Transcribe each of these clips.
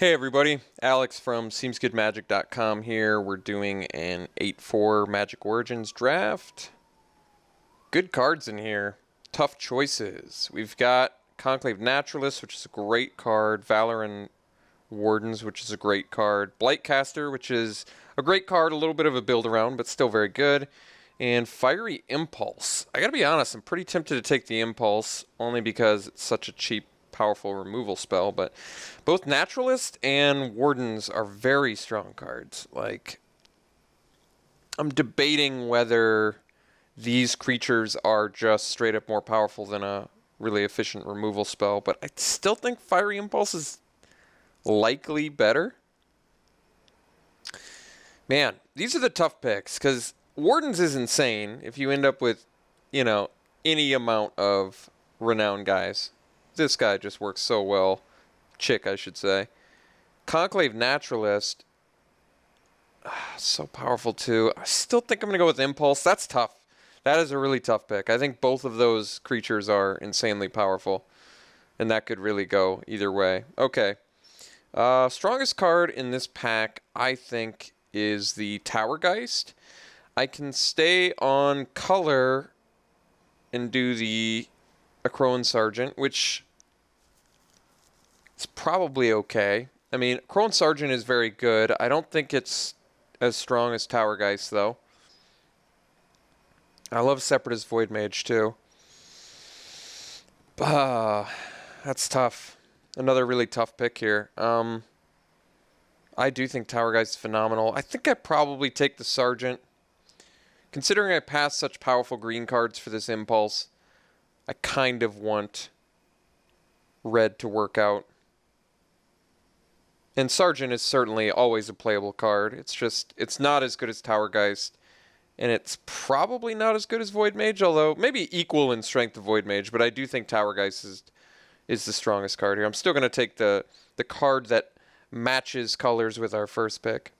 Hey everybody, Alex from SeemsGoodMagic.com here. We're doing an 8-4 Magic Origins draft. Good cards in here. Tough choices. We've got Conclave Naturalist, which is a great card. Valor and Wardens, which is a great card. Blightcaster, which is a great card. A little bit of a build around, but still very good. And Fiery Impulse. I gotta be honest, I'm pretty tempted to take the Impulse, only because it's such a cheap powerful removal spell, but both Naturalist and Wardens are very strong cards. Like, I'm debating whether these creatures are just straight up more powerful than a really efficient removal spell, but I still think Fiery Impulse is likely better. Man, these are the tough picks, because Wardens is insane if you end up with, any amount of renowned guys. This guy just works so well. Chick, I should say. Conclave Naturalist. So powerful, too. I still think I'm going to go with Impulse. That's tough. That is a really tough pick. I think both of those creatures are insanely powerful. And that could really go either way. Okay. Strongest card in this pack, I think, is the Towergeist. I can stay on color and do the Crone Sergeant, which is probably okay. I mean, Crone Sergeant is very good. I don't think it's as strong as Towergeist, though. I love Separatist Void Mage, too. That's tough. Another really tough pick here. I do think Towergeist is phenomenal. I think I probably take the Sergeant. Considering I passed such powerful green cards for this Impulse, I kind of want red to work out. And Sergeant is certainly always a playable card. It's just, it's not as good as Towergeist. And it's probably not as good as Void Mage, although maybe equal in strength to Void Mage. But I do think Towergeist is the strongest card here. I'm still going to take the card that matches colors with our first pick.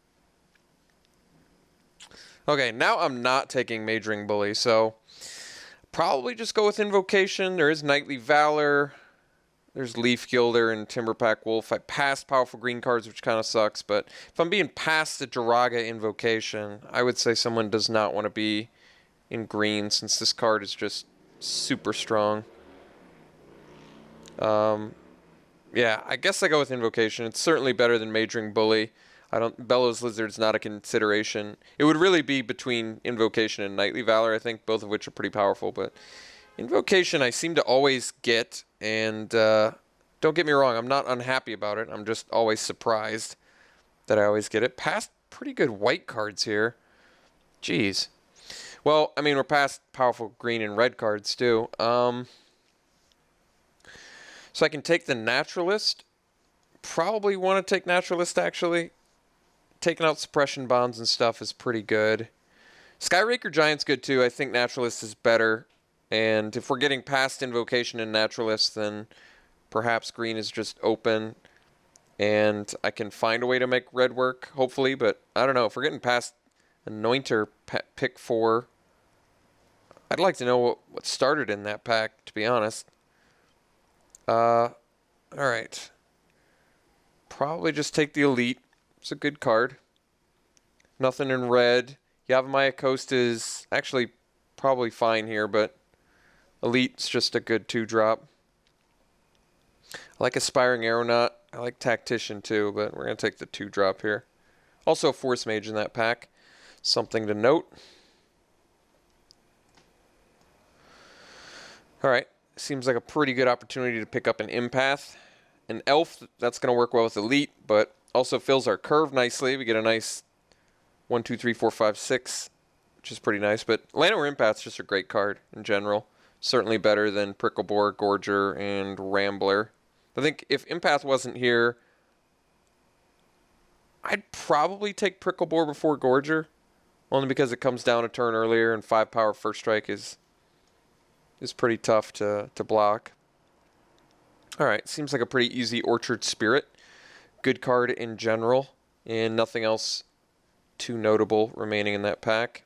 Okay, now I'm not taking Majoring Bully, so probably just go with Invocation. There is Knightly Valor. There's Leaf Gilder and Timberpack Wolf. I passed powerful green cards, which kind of sucks, but if I'm being past the Jiraga Invocation, I would say someone does not want to be in green, since this card is just super strong. Yeah, I guess I go with Invocation. It's certainly better than Majoring Bully. Bellows Lizard's not a consideration. It would really be between Invocation and Knightly Valor, I think, both of which are pretty powerful, but Invocation I seem to always get, and don't get me wrong, I'm not unhappy about it. I'm just always surprised that I always get it. Past pretty good white cards here. Jeez. Well, I mean, we're past powerful green and red cards, too. So I can take the Naturalist. Probably want to take Naturalist, actually. Taking out Suppression Bonds and stuff is pretty good. Skyraker Giant's good, too. I think Naturalist is better. And if we're getting past Invocation and Naturalist, then perhaps green is just open. And I can find a way to make red work, hopefully. But I don't know. If we're getting past Anointer pick 4, I'd like to know what started in that pack, to be honest. Alright. Probably just take the Elite. It's a good card. Nothing in red. Yavimaya Coast is actually probably fine here, but Elite's just a good 2-drop. I like Aspiring Aeronaut. I like Tactician too, but we're going to take the 2-drop here. Also Force Mage in that pack. Something to note. Alright. Seems like a pretty good opportunity to pick up an Empath. An Elf, that's going to work well with Elite, but also fills our curve nicely. We get a nice 1, 2, 3, 4, 5, 6, which is pretty nice. But Llanowar Empath's just a great card in general. Certainly better than Pricklebore, Gorger, and Rambler. I think if Empath wasn't here, I'd probably take Pricklebore before Gorger, only because it comes down a turn earlier, and 5 power first strike is pretty tough to block. Alright, seems like a pretty easy Orchard Spirit. Good card in general, and nothing else too notable remaining in that pack.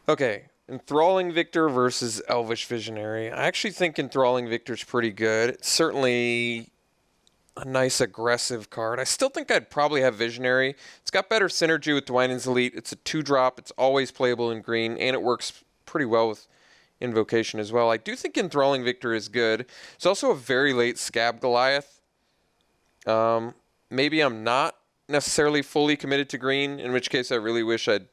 Okay, Enthralling Victor versus Elvish Visionary. I actually think Enthralling Victor's pretty good. It's certainly a nice aggressive card. I still think I'd probably have Visionary. It's got better synergy with Dwynen's Elite. It's a 2-drop. It's always playable in green, and it works pretty well with Invocation as well. I do think Enthralling Victor is good. It's also a very late Scab Goliath. Maybe I'm not necessarily fully committed to green, in which case I really wish I'd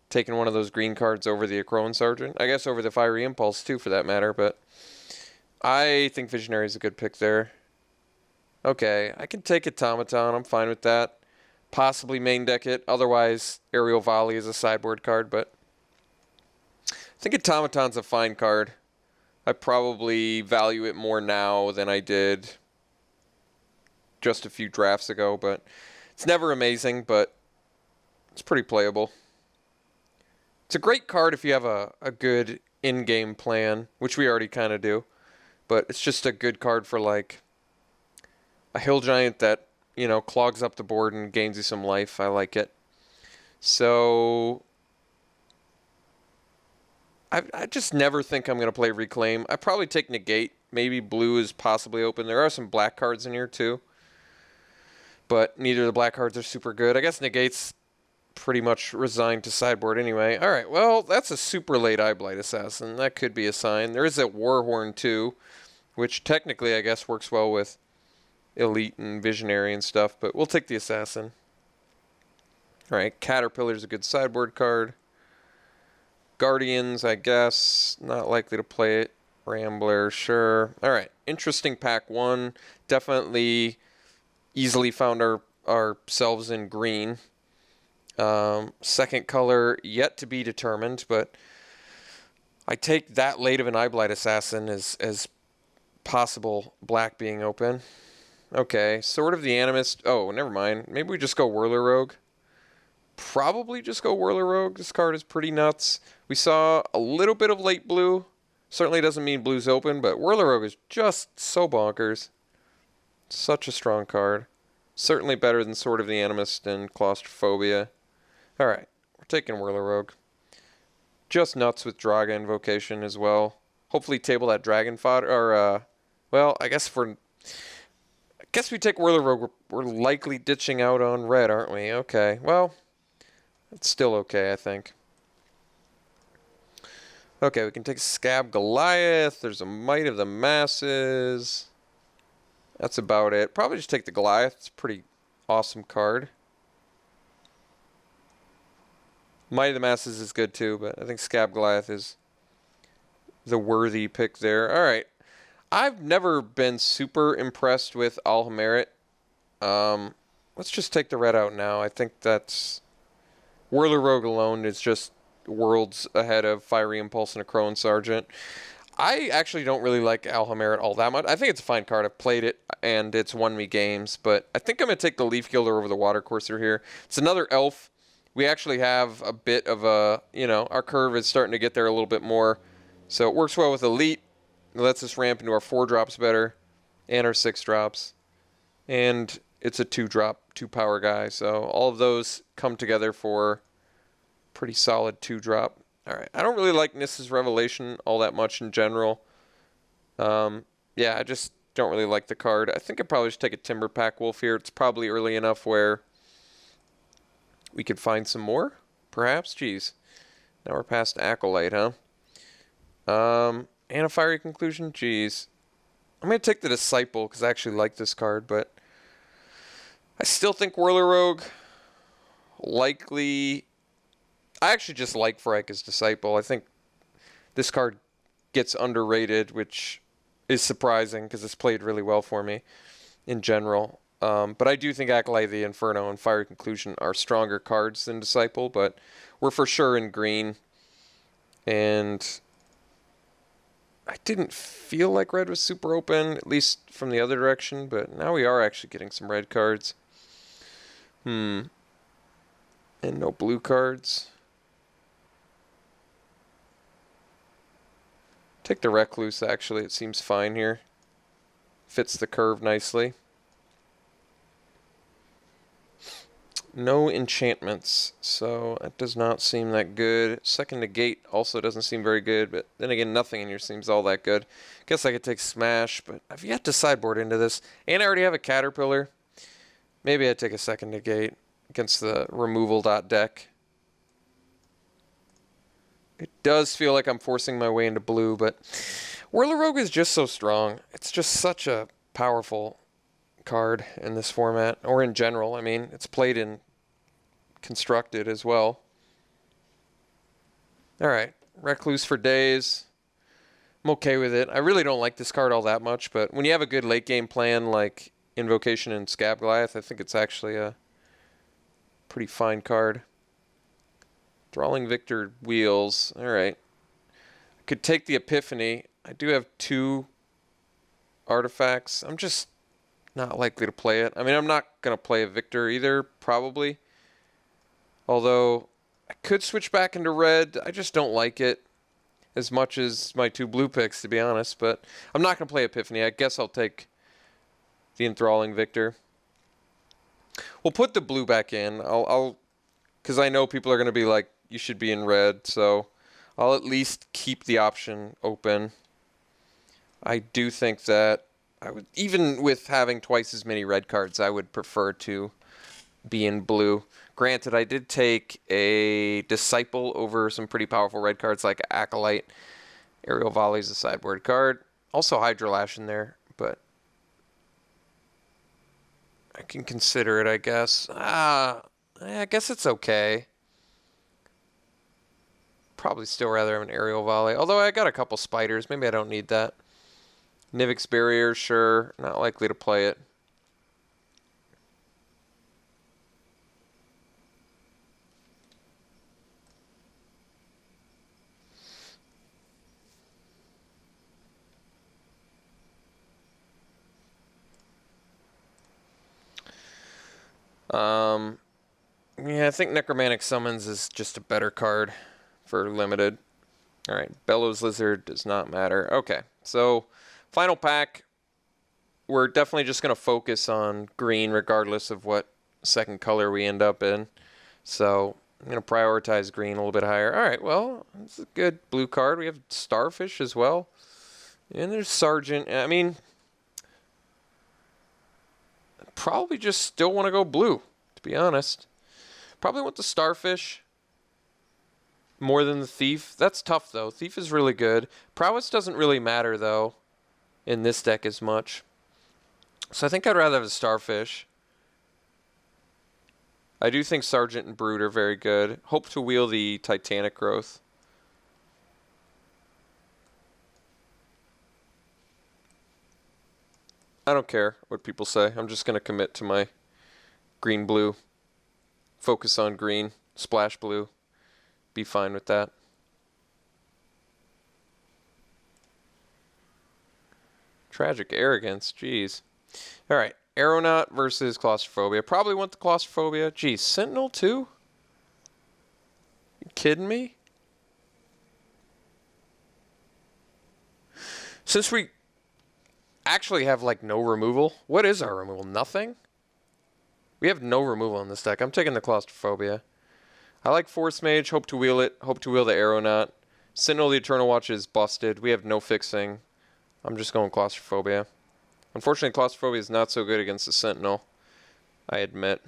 taken one of those green cards over the Acroan Sergeant. I guess over the Fiery Impulse too, for that matter, but I think Visionary is a good pick there. Okay, I can take Automaton. I'm fine with that. Possibly main deck it. Otherwise, Aerial Volley is a sideboard card, but I think Automaton's a fine card. I probably value it more now than I did just a few drafts ago, but it's never amazing, but it's pretty playable. It's a great card if you have a good in-game plan, which we already kind of do, but it's just a good card for like a Hill Giant that, you know, clogs up the board and gains you some life. I like it. So I just never think I'm going to play Reclaim. I probably take Negate. Maybe blue is possibly open. There are some black cards in here too, but neither of the black cards are super good. I guess Negate's pretty much resigned to sideboard anyway. All right, well, that's a super late Eyeblight Assassin. That could be a sign. There is a Warhorn too, which technically I guess works well with Elite and Visionary and stuff, but we'll take the Assassin. All right, Caterpillar's a good sideboard card. Guardians, I guess, not likely to play it. Rambler, sure. All right, interesting pack one. Definitely easily found ourselves in green. Second color yet to be determined, but I take that late of an Eyeblight Assassin as possible black being open. Okay, Sword of the Animist. Oh, never mind. Maybe we just go Whirler Rogue. Probably just go Whirler Rogue. This card is pretty nuts. We saw a little bit of late blue. Certainly doesn't mean blue's open, but Whirler Rogue is just so bonkers. Such a strong card. Certainly better than Sword of the Animist and Claustrophobia. Alright, we're taking Whirler Rogue. Just nuts with Draga Invocation as well. Hopefully table that Dragon fodder, or, well, I guess we take Whirler Rogue. We're likely ditching out on red, aren't we? Okay, well, it's still okay, I think. Okay, we can take Scab Goliath. There's a Might of the Masses. That's about it. Probably just take the Goliath. It's a pretty awesome card. Might of the Masses is good too, but I think Scab Goliath is the worthy pick there. All right. I've never been super impressed with Alhamerit. Let's just take the red out now. I think that's Whirler Rogue alone is just worlds ahead of Fiery Impulse and a Acroan Sergeant. I actually don't really like Alhamerit all that much. I think it's a fine card. I've played it, and it's won me games. But I think I'm going to take the Leaf Gilder over the Watercourser here. It's another elf. We actually have a bit of a, you know, our curve is starting to get there a little bit more. So it works well with Elite. It lets us ramp into our 4-drops better and our 6-drops. And it's a 2-drop, 2-power guy. So all of those come together for pretty solid 2-drop. All right. I don't really like Nissa's Revelation all that much in general. Yeah, I just don't really like the card. I think I'd probably just take a Timber Pack Wolf here. It's probably early enough where we could find some more, perhaps. Jeez. Now we're past Acolyte, huh? And a Fiery Conclusion? Jeez. I'm going to take the Disciple because I actually like this card, but I still think Whirler Rogue likely. I actually just like Freyka's Disciple. I think this card gets underrated, which is surprising because it's played really well for me in general. But I do think Acolyte, the Inferno, and Fiery Conclusion are stronger cards than Disciple, but we're for sure in green. And I didn't feel like red was super open, at least from the other direction, but now we are actually getting some red cards. And no blue cards. Take the Recluse, actually. It seems fine here. Fits the curve nicely. No enchantments, so that does not seem that good. Second Negate also doesn't seem very good, but then again, nothing in here seems all that good. Guess I could take Smash, but I've yet to sideboard into this. And I already have a Caterpillar. Maybe I'd take a Second Negate against the removal deck. It does feel like I'm forcing my way into blue, but Whirler Rogue is just so strong. It's just such a powerful card in this format, or in general. I mean, it's played in Constructed as well. Alright, Recluse for days. I'm okay with it. I really don't like this card all that much, but when you have a good late game plan like Invocation and Scab Goliath, I think it's actually a pretty fine card. Thralling Victor Wheels. Alright. I could take the Epiphany. I do have 2 artifacts. I'm just not likely to play it. I mean, I'm not going to play a Victor either, probably. Although, I could switch back into red. I just don't like it as much as my 2 blue picks, to be honest. But I'm not going to play Epiphany. I guess I'll take the Enthralling Victor. We'll put the blue back in. Because I know people are going to be like, you should be in red. So I'll at least keep the option open. I do think that I would, even with having twice as many red cards, I would prefer to be in blue. Granted, I did take a Disciple over some pretty powerful red cards like Acolyte. Aerial Volley's a sideboard card. Also Hydrolash in there, but I can consider it, I guess. I guess it's okay. Probably still rather have an Aerial Volley. Although I got a couple Spiders. Maybe I don't need that. Nivix Barrier, sure. Not likely to play it. Yeah, I think Necromantic Summons is just a better card for limited. Alright, Bellows Lizard does not matter. Okay, so final pack. We're definitely just going to focus on green regardless of what second color we end up in. So I'm going to prioritize green a little bit higher. Alright, well, it's a good blue card. We have Starfish as well. And there's Sergeant. I mean, probably just still want to go blue, to be honest. Probably want the Starfish more than the Thief. That's tough, though. Thief is really good. Prowess doesn't really matter, though, in this deck as much. So I think I'd rather have a Starfish. I do think Sergeant and Brood are very good. Hope to wheel the Titanic Growth. I don't care what people say. I'm just going to commit to my green-blue. Focus on green. Splash blue. Be fine with that. Tragic Arrogance. Jeez. Alright. Aeronaut versus Claustrophobia. Probably want the Claustrophobia. Geez. Sentinel too? You kidding me? Since we actually have like no removal. What is our removal? Nothing? We have no removal in this deck. I'm taking the Claustrophobia. I like Force Mage. Hope to wheel it. Hope to wheel the Aeronaut. Sentinel the Eternal Watch is busted. We have no fixing. I'm just going Claustrophobia. Unfortunately, Claustrophobia is not so good against the Sentinel. I admit.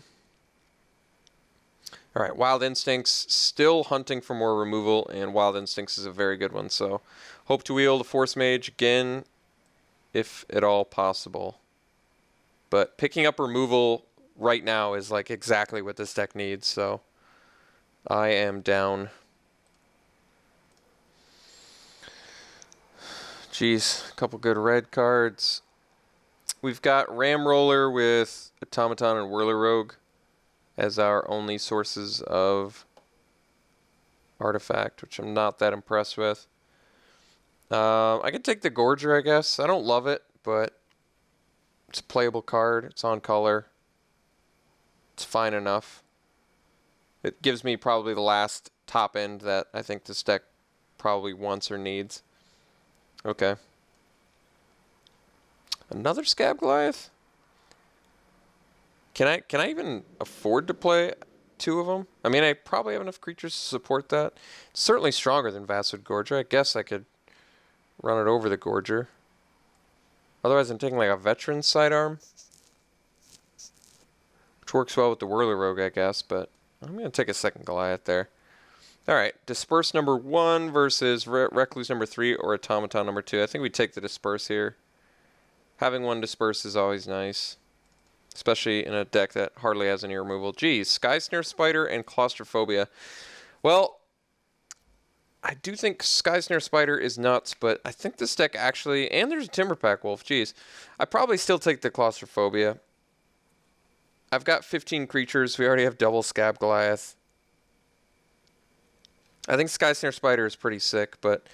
Alright, Wild Instincts. Still hunting for more removal, and Wild Instincts is a very good one. So, hope to wheel the Force Mage again, if at all possible. But picking up removal right now is like exactly what this deck needs, so I am down. Jeez, a couple good red cards. We've got Ramroller with Automaton and Whirler Rogue as our only sources of artifact, which I'm not that impressed with. I could take the Gorger, I guess. I don't love it, but it's a playable card. It's on color. It's fine enough. It gives me probably the last top end that I think this deck probably wants or needs. Okay. Another Scab Goliath? Can I even afford to play two of them? I mean, I probably have enough creatures to support that. It's certainly stronger than Vasswood Gorger. I guess I could run it over the Gorger. Otherwise, I'm taking like a Veteran Sidearm, which works well with the Whirler Rogue, I guess, but I'm going to take a second Goliath there. All right, Disperse number 1 versus Recluse number 3 or Automaton number 2. I think we take the Disperse here. Having one Disperse is always nice, especially in a deck that hardly has any removal. Geez, Sky Snare Spider and Claustrophobia. Well, I do think Sky Snare Spider is nuts, but I think this deck actually, and there's a Timberpack Wolf, geez. I probably still take the Claustrophobia. I've got 15 creatures. We already have double Scab Goliath. I think Sky Snare Spider is pretty sick, but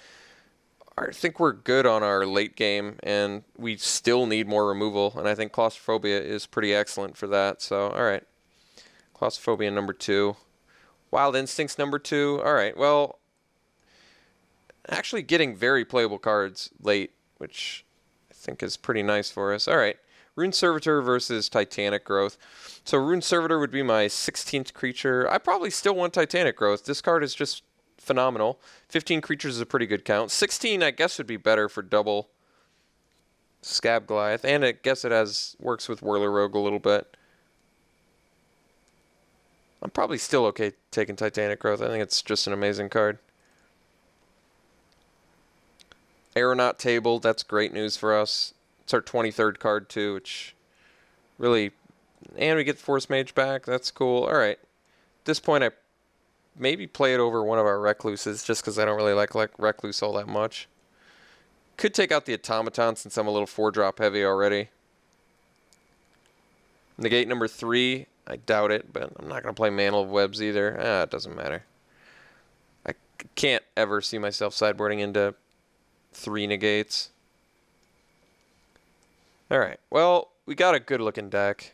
I think we're good on our late game, and we still need more removal, and I think Claustrophobia is pretty excellent for that. So, all right. Claustrophobia number 2. Wild Instincts number 2. All right, well, actually getting very playable cards late, which I think is pretty nice for us. All right. Rune Servitor versus Titanic Growth. So Rune Servitor would be my 16th creature. I probably still want Titanic Growth. This card is just phenomenal. 15 creatures is a pretty good count. 16, I guess, would be better for double Scab Goliath. And I guess it works with Whirler Rogue a little bit. I'm probably still okay taking Titanic Growth. I think it's just an amazing card. Aeronaut Table, that's great news for us. It's our 23rd card too, which really... And we get Force Mage back. That's cool. All right. At this point, I maybe play it over one of our Recluses just because I don't really like Recluse all that much. Could take out the Automaton since I'm a little 4-drop heavy already. Negate number 3. I doubt it, but I'm not going to play Mantle of Webs either. It doesn't matter. I can't ever see myself sideboarding into 3 negates. Alright, well, we got a good-looking deck,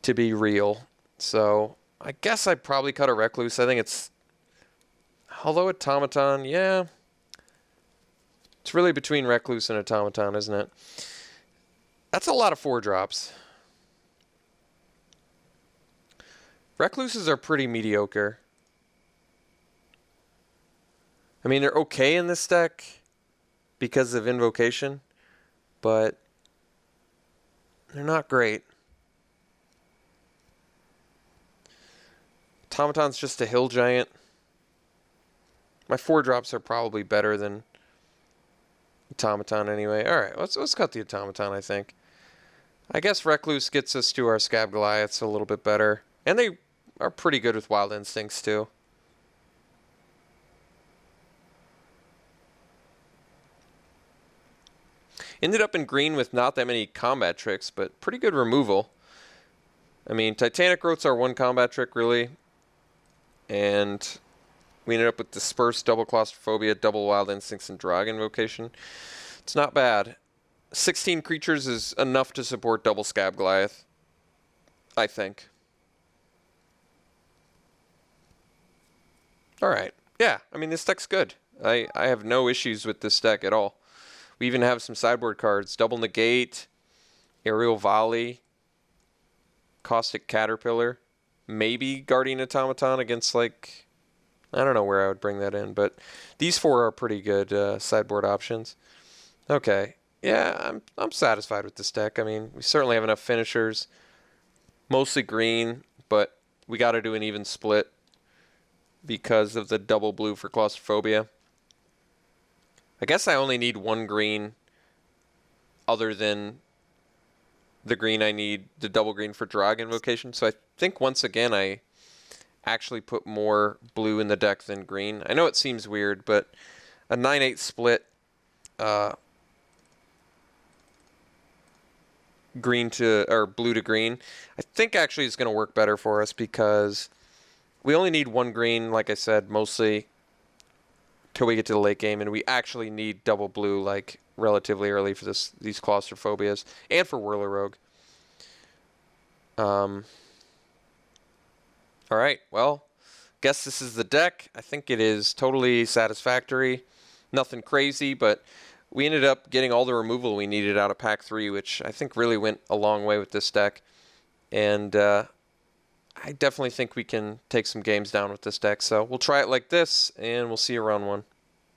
to be real. So, I guess I'd probably cut a Recluse. I think it's... Although Automaton, yeah. It's really between Recluse and Automaton, isn't it? That's a lot of 4-drops. Recluses are pretty mediocre. I mean, they're okay in this deck because of Invocation, but they're not great. Automaton's just a hill giant. My 4-drops are probably better than Automaton anyway. Alright, let's cut the Automaton, I think. I guess Recluse gets us to our Scab Goliaths a little bit better. And they are pretty good with Wild Instincts too. Ended up in green with not that many combat tricks, but pretty good removal. I mean, Titanic Growth's our one combat trick, really. And we ended up with Disperse, double Claustrophobia, double Wild Instincts, and Drog Invocation. It's not bad. 16 creatures is enough to support double Scab Goliath, I think. Alright. Yeah, I mean, this deck's good. I have no issues with this deck at all. We even have some sideboard cards. Double Negate, Aerial Volley, Caustic Caterpillar, maybe Guardian Automaton against, like, I don't know where I would bring that in, but these 4 are pretty good sideboard options. Okay, yeah, I'm satisfied with this deck. I mean, we certainly have enough finishers, mostly green, but we got to do an even split because of the double blue for Claustrophobia. I guess I only need 1 green other than the green I need, the double green for Drog Invocation. So I think once again I actually put more blue in the deck than green. I know it seems weird, but a 9-8 split green to or blue to green, I think actually is going to work better for us because we only need 1 green, like I said, mostly till we get to the late game, and we actually need double blue like relatively early for these Claustrophobias and for Whirler Rogue. All right, well, guess this is the deck. I think it is totally satisfactory. Nothing crazy, but we ended up getting all the removal we needed out of pack 3, which I think really went a long way with this deck. And I definitely think we can take some games down with this deck. So we'll try it like this, and we'll see you round one.